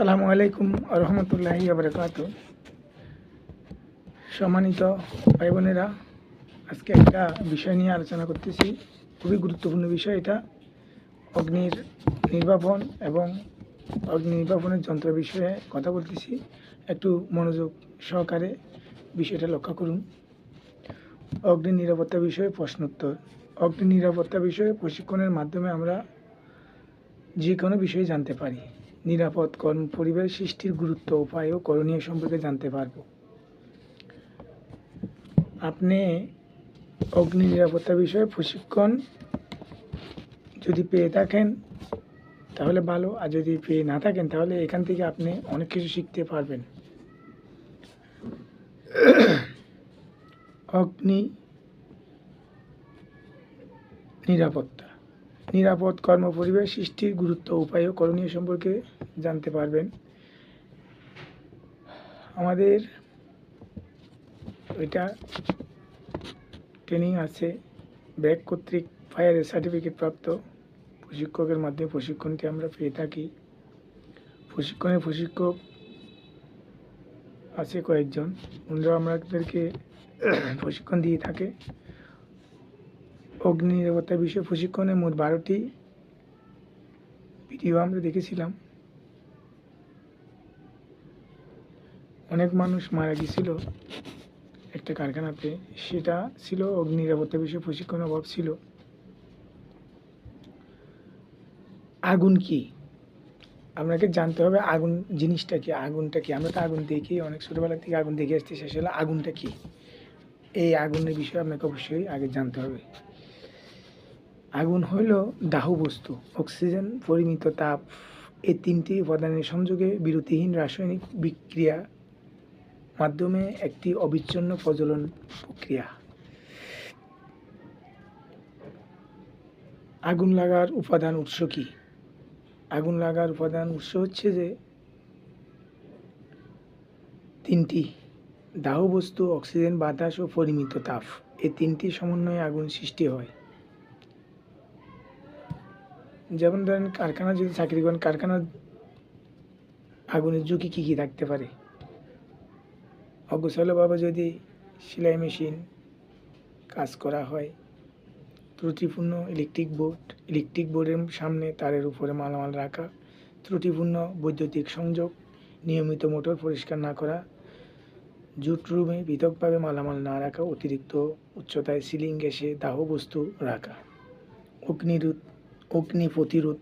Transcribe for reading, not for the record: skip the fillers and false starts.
আসসালামু আলাইকুম রহমতুল্লাহি বারাকাতু। সম্মানিত ভাই বোনেরা, আজকে একটা বিষয় নিয়ে আলোচনা করতেছি। খুবই গুরুত্বপূর্ণ বিষয় এটা, অগ্নির নির্বাপন এবং অগ্নি নির্বাপনের যন্ত্র বিষয়ে কথা বলতেছি। একটু মনোযোগ সহকারে বিষয়টা লক্ষ্য করুন। অগ্নি নিরাপত্তা বিষয়ে প্রশ্নোত্তর। অগ্নি নিরাপত্তা বিষয়ে প্রশিক্ষণের মাধ্যমে আমরা যে কোনো বিষয়ে জানতে পারি। নিরাপদ কর্ম পরিবেশ সৃষ্টির গুরুত্ব, উপায় ও করণীয় সম্পর্কে জানতে পারব। আপনি অগ্নি নিরাপত্তা বিষয়ে প্রশিক্ষণ যদি পেয়ে থাকেন তাহলে ভালো, আর যদি পেয়ে না থাকেন তাহলে এখান থেকে আপনি অনেক কিছু শিখতে পারবেন। অগ্নি নিরাপত্তা, নিরাপদ কর্মপরিবেশ সৃষ্টির গুরুত্ব, উপায় ও করণীয় সম্পর্কে জানতে পারবেন। আমাদের এটা ট্রেনিং আছে, ব্র্যাক কর্তৃক ফায়ারের সার্টিফিকেট প্রাপ্ত প্রশিক্ষকের মাধ্যমে প্রশিক্ষণটি আমরা পেয়ে থাকি। প্রশিক্ষক আছে কয়েকজন, ওনারা আমাদেরকে প্রশিক্ষণ দিয়ে থাকে। অগ্নি নিরাপত্তা বিষয়ে প্রশিক্ষণে মোট 12টি ভিডিও আমরা দেখেছিলাম। অনেক মানুষ মারা গিয়েছিল একটা কারখানাতে, সেটা ছিল অগ্নি নিরাপত্তা বিষয়ে প্রশিক্ষণের অভাব ছিল। আগুন কি, আপনাকে জানতে হবে আগুন জিনিসটা কি, আগুনটা কি। আমরা তো আগুন দেখি, অনেক ছোটোবেলা থেকে আগুন দেখে আসছি, শেষ হলে আগুনটা কি, এই আগুনের বিষয়ে আপনাকে অবশ্যই আগে জানতে হবে। আগুন হইল দাহ বস্তু, অক্সিজেন, পরিমিত তাপ, এই তিনটি উপাদানের সংযোগে বিরতিহীন রাসায়নিক বিক্রিয়া মাধ্যমে একটি অবিচ্ছিন্ন প্রজ্বলন প্রক্রিয়া। আগুন লাগার উপাদান উৎস কি? আগুন লাগার উপাদান উৎস হচ্ছে যে তিনটি: দাহ বস্তু, অক্সিজেন, বাতাস ও পরিমিত তাপ। এই তিনটি সমন্বয়ে আগুন সৃষ্টি হয়। যেমন ধরেন কারখানা যদি চাকরি করেন, কারখানার আগুনের ঝুঁকি কী কী থাকতে পারে? অগোছালোভাবে যদি সেলাই মেশিন কাজ করা হয়, ত্রুটিপূর্ণ ইলেকট্রিক বোর্ডের সামনে তারের উপরে মালামাল রাখা, ত্রুটিপূর্ণ বৈদ্যুতিক সংযোগ, নিয়মিত মোটর পরিষ্কার না করা, জুট রুমে পৃথকভাবে মালামাল না রাখা, অতিরিক্ত উচ্চতায় সিলিং গ্যাসে দাহ বস্তু রাখা। অগ্নি প্রতিরোধ